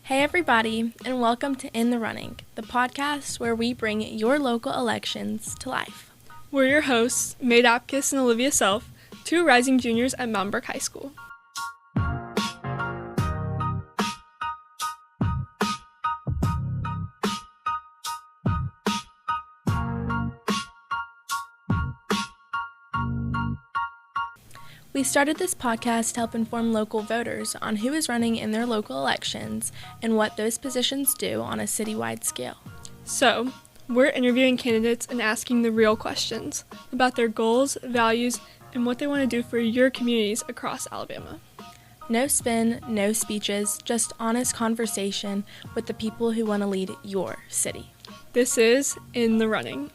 Hey everybody, and welcome to In the Running, the podcast where we bring your local elections to life. We're your hosts, Maid Apkiss and Olivia Self, two rising juniors at Mountain Brook High School. We started this podcast to help inform local voters on who is running in their local elections and what those positions do on a citywide scale. So, we're interviewing candidates and asking the real questions about their goals, values, and what they want to do for your communities across Alabama. No spin, no speeches, just honest conversation with the people who want to lead your city. This is In the Running.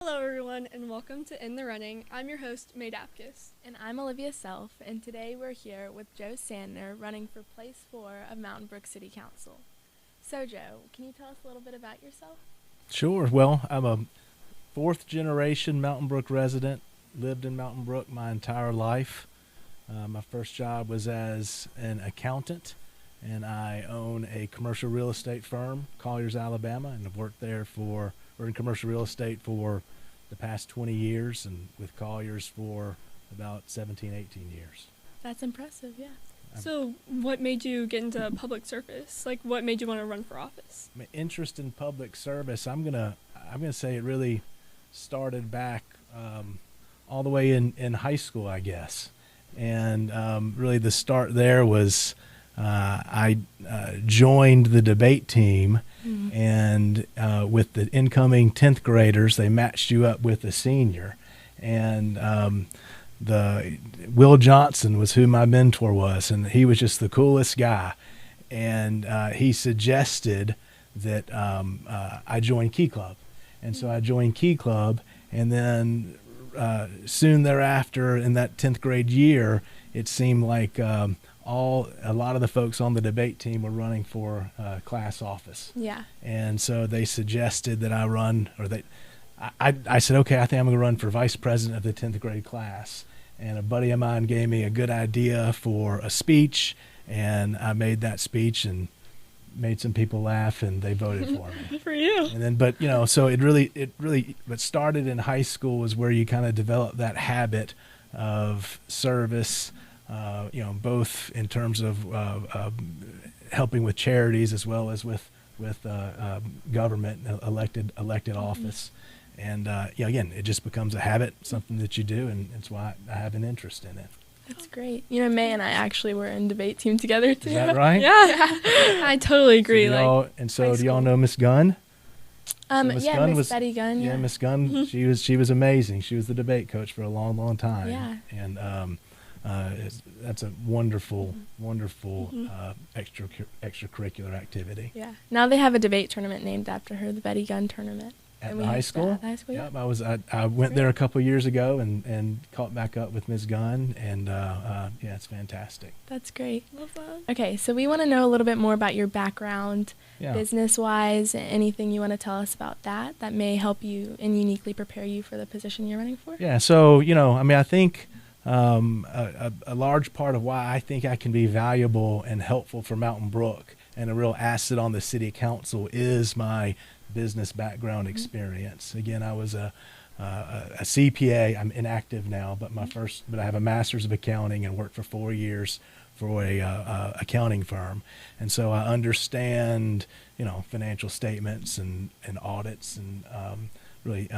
Hello everyone, and welcome to In the Running. I'm your host, Maid Apkiss. And I'm Olivia Self, and today we're here with Joe Sandner running for Place 4 of Mountain Brook City Council. So Joe, can you tell us a little bit about yourself? Sure. Well, I'm a fourth generation Mountain Brook resident, lived in Mountain Brook my entire life. My first job was as an accountant, and I own a commercial real estate firm, Colliers, Alabama, and I've worked there in commercial real estate for the past 20 years and with Colliers for about 17, 18 years. That's impressive, yeah. So, what made you get into public service? Like, what made you want to run for office? My interest in public service, I'm gonna say it really started back all the way in high school, I guess. And really the start there was I joined the debate team, and with the incoming 10th graders, they matched you up with a senior. And the Will Johnson was who my mentor was, and he was just the coolest guy. And he suggested that I join Key Club. And so I joined Key Club, and then soon thereafter in that 10th grade year, it seemed like a lot of the folks on the debate team were running for class office. Yeah. And so they suggested that I run, I said, okay, I think I'm going to run for vice president of the 10th grade class. And a buddy of mine gave me a good idea for a speech, and I made that speech and made some people laugh, and they voted for me. Good for you. And then, so it really, what started in high school was where you kind of develop that habit of service, both in terms of helping with charities as well as with government, elected office. And, again, it just becomes a habit, something that you do, and it's why I have an interest in it. That's great. May and I actually were in debate team together too. Is that right? Yeah. I totally agree. So do y'all know Miss Gunn? Miss Betty Gunn. Yeah, Miss Gunn. She was amazing. She was the debate coach for a long, long time. Yeah. And that's a wonderful extracurricular activity. Yeah. Now they have a debate tournament named after her, the Betty Gunn tournament. At the high school? At the high school, yeah. Yep, I went there a couple years ago and caught back up with Ms. Gunn, and it's fantastic. That's great. Love that. Okay, so we want to know a little bit more about your background, Yeah. business-wise, anything you want to tell us about that may help you and uniquely prepare you for the position you're running for? Yeah, so, I think a large part of why I think I can be valuable and helpful for Mountain Brook and a real asset on the city council is my business background experience. Again, I was a CPA. I'm inactive now, but I have a master's of accounting and worked for 4 years for a accounting firm, and so I understand financial statements and audits and really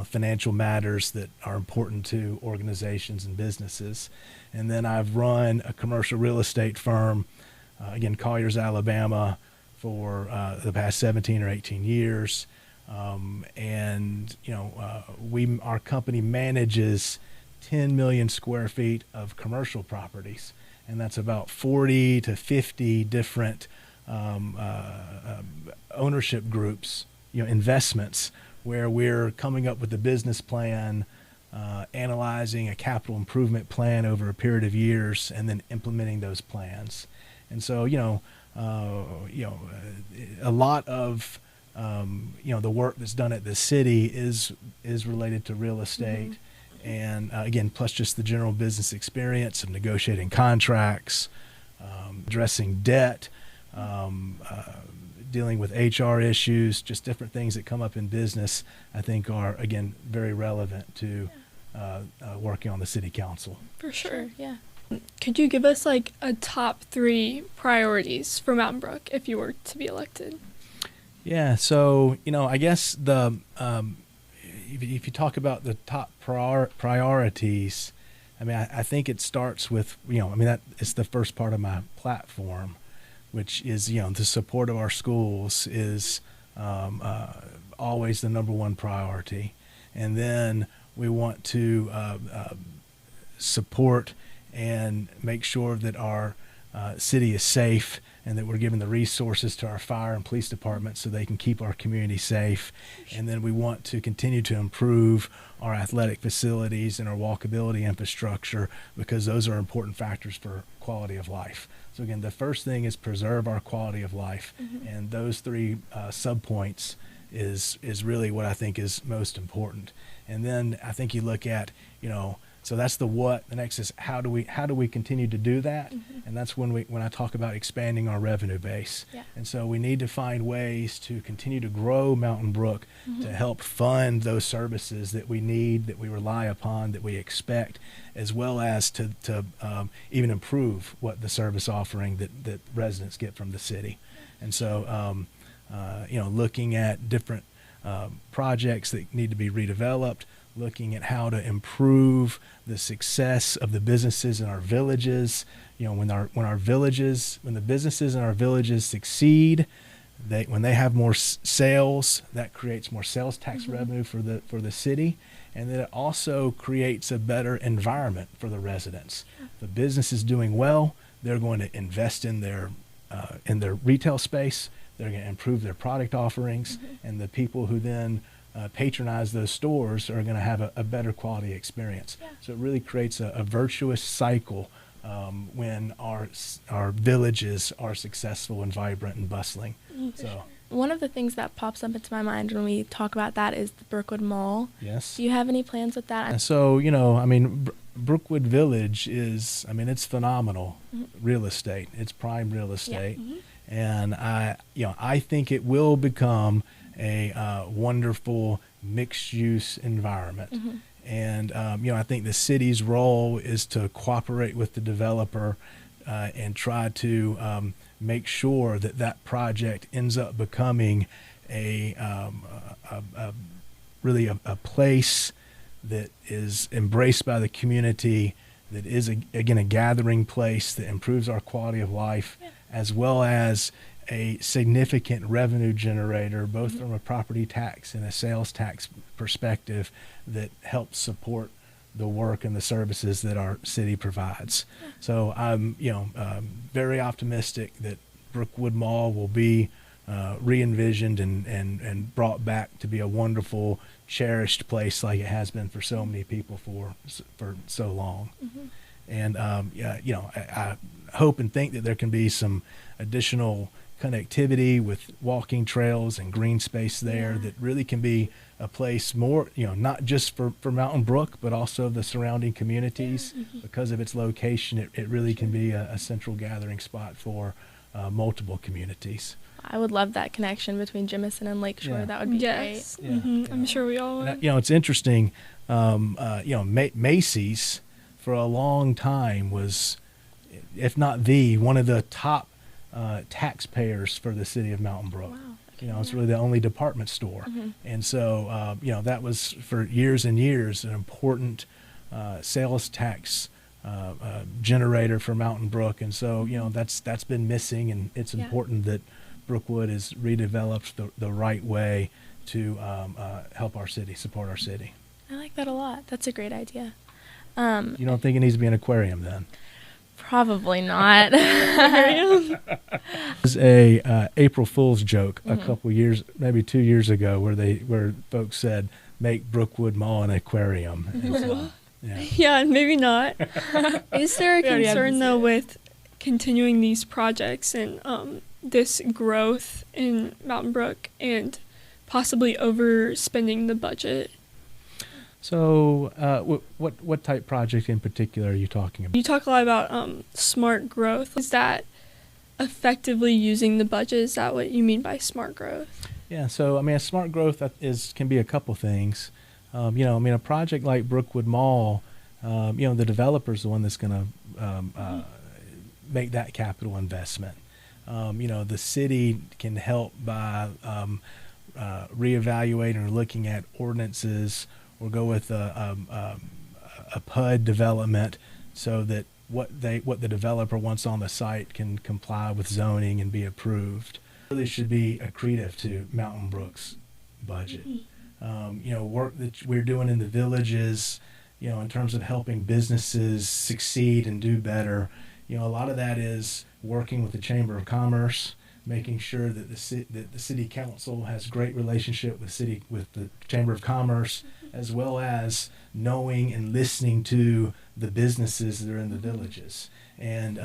financial matters that are important to organizations and businesses. And then I've run a commercial real estate firm, again, Colliers, Alabama, for the past 17 or 18 years. Our company manages 10 million square feet of commercial properties, and that's about 40 to 50 different ownership groups, investments, where we're coming up with a business plan, analyzing a capital improvement plan over a period of years, and then implementing those plans. And so, a lot of the work that's done at the city is related to real estate, And again, plus just the general business experience of negotiating contracts, addressing debt, dealing with HR issues, just different things that come up in business, I think are, again, very relevant to working on the city council. For sure. Yeah. Could you give us like a top 3 priorities for Mountain Brook if you were to be elected? Yeah, so, I guess if you talk about the top priorities, I think it starts with, that is the first part of my platform, which is, the support of our schools is always the number one priority. And then we want to support and make sure that our city is safe and that we're giving the resources to our fire and police departments so they can keep our community safe. And then we want to continue to improve our athletic facilities and our walkability infrastructure, because those are important factors for quality of life. So again, the first thing is preserve our quality of life. And those 3 subpoints is really what I think is most important. And then I think you look at, so that's the what. The next is how do we continue to do that? And that's when I talk about expanding our revenue base. Yeah. And so we need to find ways to continue to grow Mountain Brook to help fund those services that we need, that we rely upon, that we expect, as well as to even improve what the service offering that residents get from the city. And so looking at different projects that need to be redeveloped, looking at how to improve the success of the businesses in our villages. When the businesses in our villages succeed, when they have more sales, that creates more sales tax revenue for the city, and then it also creates a better environment for the residents. The business is doing well; they're going to invest in their retail space. They're going to improve their product offerings, and the people who then patronize those stores are going to have a better quality experience. Yeah. So it really creates a virtuous cycle when our villages are successful and vibrant and bustling. So one of the things that pops up into my mind when we talk about that is the Brookwood Mall. yes. Do you have any plans with that? And so Brookwood Village is, it's phenomenal real estate. It's prime real estate, and I think it will become a wonderful mixed-use environment. And I think the city's role is to cooperate with the developer and try to make sure that project ends up becoming really a place that is embraced by the community, that is again a gathering place that improves our quality of life, as well as a significant revenue generator, both from a property tax and a sales tax perspective, that helps support the work and the services that our city provides. So I'm, very optimistic that Brookwood Mall will be re-envisioned and brought back to be a wonderful, cherished place like it has been for so many people for so long. And I hope and think that there can be some additional connectivity with walking trails and green space there that really can be a place more, not just for Mountain Brook, but also the surrounding communities. Because of its location, it really can be a central gathering spot for multiple communities. I would love that connection between Jemison and Lakeshore. Yeah. That would be Yes. great. I'm sure we all would. It's interesting. Macy's for a long time was, if not one of the top taxpayers for the city of Mountain Brook. Wow. It's really the only department store. And so, that was for years and years an important sales tax generator for Mountain Brook. And so, that's been missing, and it's important that Brookwood is redeveloped the right way to help our city, support our city. I like that a lot. That's a great idea. You don't think it needs to be an aquarium then? Probably not. There's a April Fool's joke a couple years, maybe 2 years ago, where folks said, "Make Brookwood Mall an aquarium." And so, Yeah, maybe not. Is there a We already have concern to though say it. with continuing these projects and this growth in Mountain Brook and possibly overspending the budget? So, what type project in particular are you talking about? You talk a lot about smart growth. Is that effectively using the budget? Is that what you mean by smart growth? Yeah. So, a smart growth can be a couple things. A project like Brookwood Mall, the developer's the one that's going to make that capital investment. The city can help by reevaluating or looking at ordinances, or go with a PUD development, so that what the developer wants on the site can comply with zoning and be approved. It really should be accretive to Mountain Brook's budget. Work that we're doing in the villages, in terms of helping businesses succeed and do better. A lot of that is working with the Chamber of Commerce, making sure that the city council has great relationship with the Chamber of Commerce, as well as knowing and listening to the businesses that are in the villages. And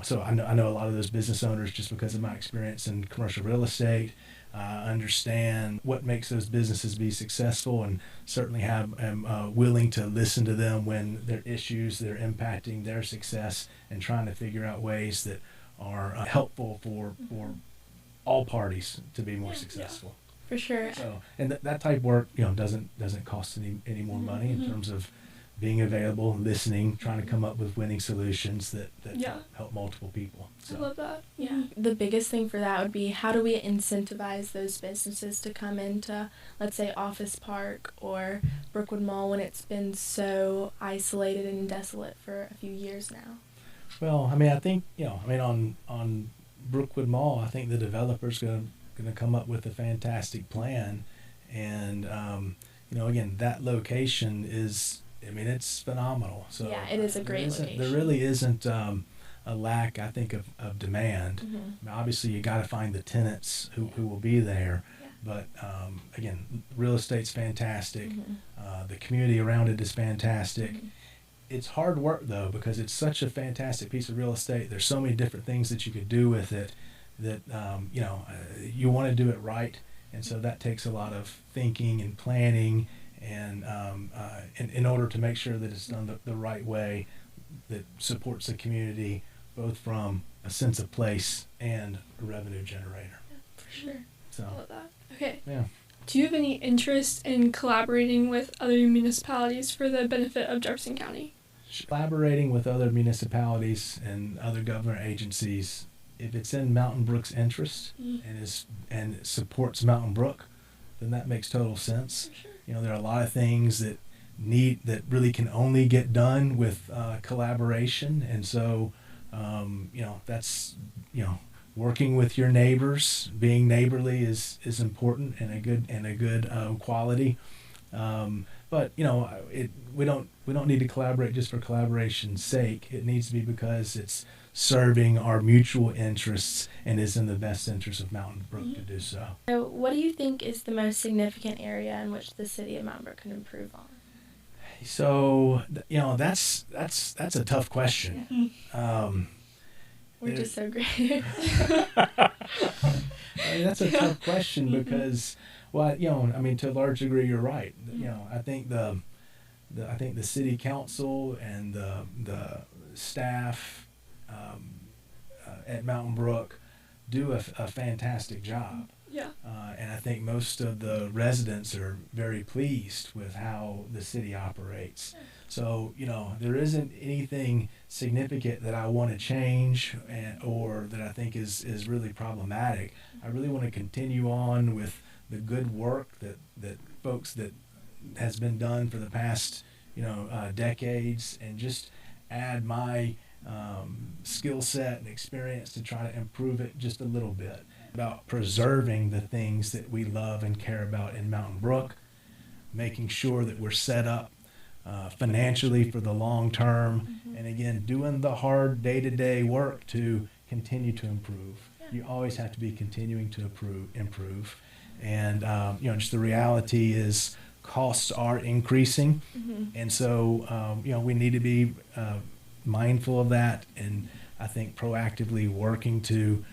so I know a lot of those business owners just because of my experience in commercial real estate. Understand what makes those businesses be successful, and certainly am willing to listen to them when there are issues that are impacting their success, and trying to figure out ways that are helpful for all parties to be more successful. For sure. So, and that type of work, doesn't cost any more money in terms of being available, listening, trying to come up with winning solutions that help multiple people. So. I love that. Yeah. The biggest thing for that would be, how do we incentivize those businesses to come into, let's say, Office Park or Brookwood Mall, when it's been so isolated and desolate for a few years now? Well, I think, on Brookwood Mall, I think the developer's going to come up with a fantastic plan. And, again, that location is, it's phenomenal. So yeah, it is a great location. There really isn't a lack, I think, of demand. Obviously, you got to find the tenants who will be there. Yeah. But, again, real estate's fantastic. The community around it is fantastic. It's hard work, though, because it's such a fantastic piece of real estate. There's so many different things that you could do with it that, you want to do it right. And so that takes a lot of thinking and planning, and in order to make sure that it's done the right way, that supports the community, both from a sense of place and a revenue generator. Yeah, for sure. So, I love that. Okay. Yeah. Do you have any interest in collaborating with other municipalities for the benefit of Jefferson County? Collaborating with other municipalities and other government agencies, if it's in Mountain Brook's interest and it supports Mountain Brook, then that makes total sense. For sure. There are a lot of things that really can only get done with collaboration, and so that's working with your neighbors, being neighborly is important, and a good quality. But we don't need to collaborate just for collaboration's sake. It needs to be because it's serving our mutual interests and is in the best interest of Mountain Brook to do so. So what do you think is the most significant area in which the city of Mountain Brook can improve on? So that's a tough question. We're just so great. That's a tough question because, to a large degree, you're right. I think the city council and the staff at Mountain Brook do a fantastic job. Yeah. And I think most of the residents are very pleased with how the city operates. So, there isn't anything significant that I want to change or that I think is really problematic. I really want to continue on with the good work that folks that has been done for the past, decades, and just add my skill set and experience to try to improve it just a little bit. About preserving the things that we love and care about in Mountain Brook, making sure that we're set up financially for the long term, and again, doing the hard day-to-day work to continue to improve. You always have to be continuing to improve. And, just the reality is costs are increasing. And so, we need to be mindful of that, and I think proactively working to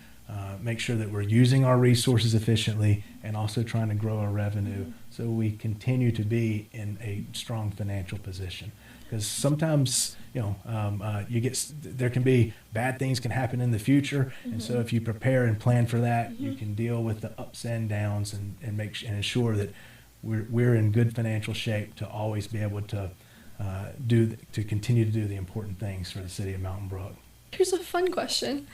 make sure that we're using our resources efficiently and also trying to grow our revenue so we continue to be in a strong financial position. Because sometimes, there can be bad things can happen in the future, and so if you prepare and plan for that, you can deal with the ups and downs and ensure that we're in good financial shape to always be able to continue to do the important things for the city of Mountain Brook. Here's a fun question.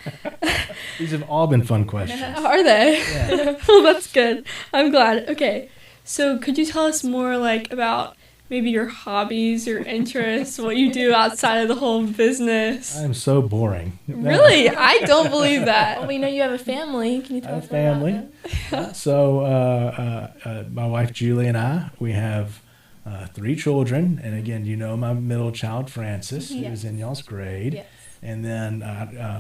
These have all been fun questions. Are they? Yeah. Well, that's good. I'm glad. Okay, so could you tell us more about maybe your hobbies, your interests, what you do outside of the whole business? I am so boring. Really? I don't believe that. Well, we know you have a family. Can you tell us a family. more about them? So my wife Julie and I, we have 3 children, and again, my middle child Frances, who's in y'all's grade. Yes. And then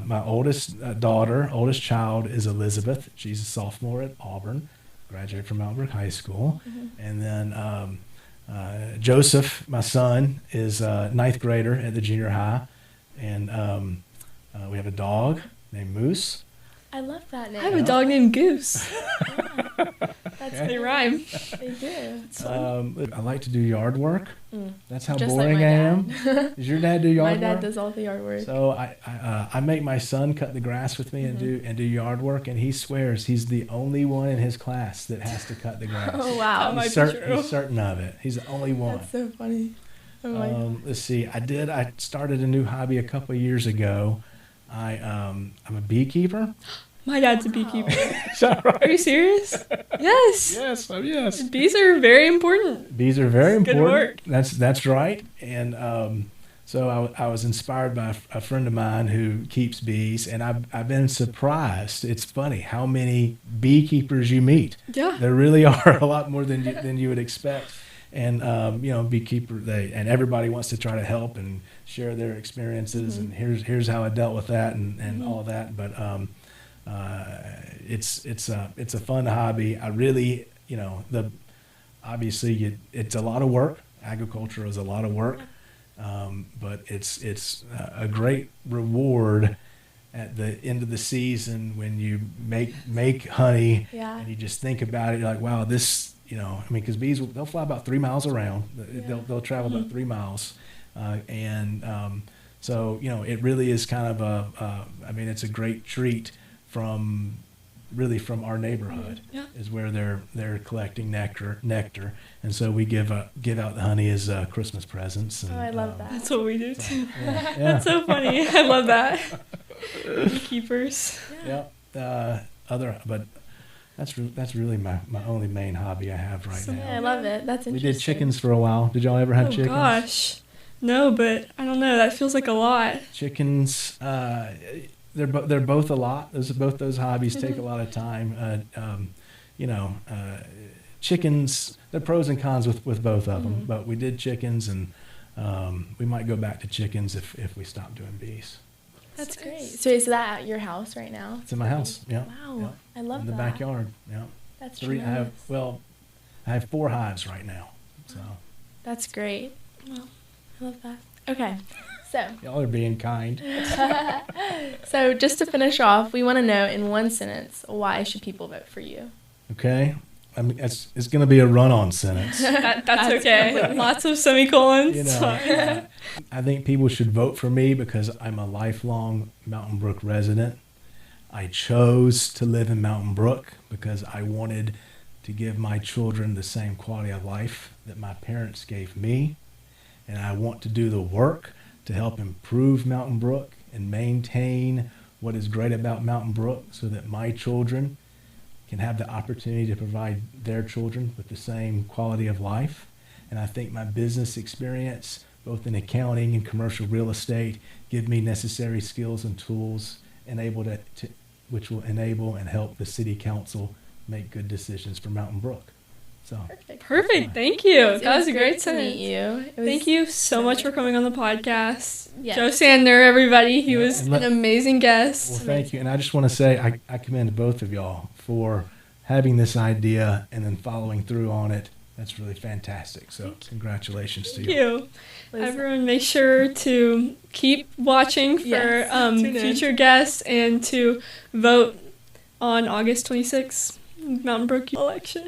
my oldest child is Elizabeth. She's a sophomore at Auburn, graduated from Mountain Brook High School. And then Joseph, my son, is a 9th grader at the junior high. And we have a dog named Moose. I love that name. I have a dog named Goose. They rhyme. They do. I like to do yard work. That's how Just boring like my I am. dad. Does your dad do yard work? My dad does all the yard work. So I make my son cut the grass with me and do yard work, and he swears he's the only one in his class that has to cut the grass. Oh, wow. He's certain of it. He's the only one. That's so funny. Oh, my God. Let's see. I started a new hobby a couple of years ago. I'm a beekeeper. My dad's a beekeeper. Is that right? Are you serious? Yes. Yes. Bees are very important. Bees are very It's important. good work. That's right. And so I was inspired by a friend of mine who keeps bees, and I've been surprised. It's funny how many beekeepers you meet. Yeah. There really are a lot more than you would expect. And beekeeper, and everybody wants to try to help and share their experiences. And here's how I dealt with that and all that. But it's a fun hobby. I really, obviously it's a lot of work. Agriculture is a lot of work, but it's a great reward at the end of the season when you make honey. Yeah. And you just think about it. You're like, wow, this. Because bees they'll fly about 3 miles around. They'll travel about 3 miles, so it really is kind of it's a great treat from our neighborhood. Yeah. Is where they're collecting nectar, and so we give out the honey as Christmas presents. And, I love that. That's what we do too. Yeah. That's so funny. I love that. Beekeepers. Yeah. But that's really my only main hobby I have right now. Yeah, I love it. That's interesting. We did chickens for a while. Did y'all ever have chickens? Oh gosh, no, but I don't know. That feels like a lot. Chickens, they're both a lot. Both those hobbies take a lot of time. Chickens. There are pros and cons with both of them. But we did chickens, and we might go back to chickens if we stop doing bees. That's great. So is that at your house right now? It's in my house. Yeah. Wow. Yeah. I love in the that. backyard. Yeah. That's I tremendous. have 4 hives right now. So That's great. Well, I love that. Okay. So y'all are being kind. So just to finish off, we want to know in one sentence, why should people vote for you? Okay. It's going to be a run-on sentence. That's okay. Lots of semicolons. I think people should vote for me because I'm a lifelong Mountain Brook resident. I chose to live in Mountain Brook because I wanted to give my children the same quality of life that my parents gave me. And I want to do the work to help improve Mountain Brook and maintain what is great about Mountain Brook so that my children can have the opportunity to provide their children with the same quality of life. And I think my business experience, both in accounting and commercial real estate, give me necessary skills and tools which will enable and help the city council make good decisions for Mountain Brook. So Perfect. Thank you. It That was a great great to sentence. meet you. Thank you so much for coming on the podcast. Yes. Joe Sandner, everybody. He was and an amazing guest. Well, thank you. And I just want to say I commend both of y'all for having this idea and then following through on it. That's really fantastic. So congratulations to Thank you. you. Everyone make sure to keep watching for Tune in. future guests and to vote on August 26th, Mountain Brook election.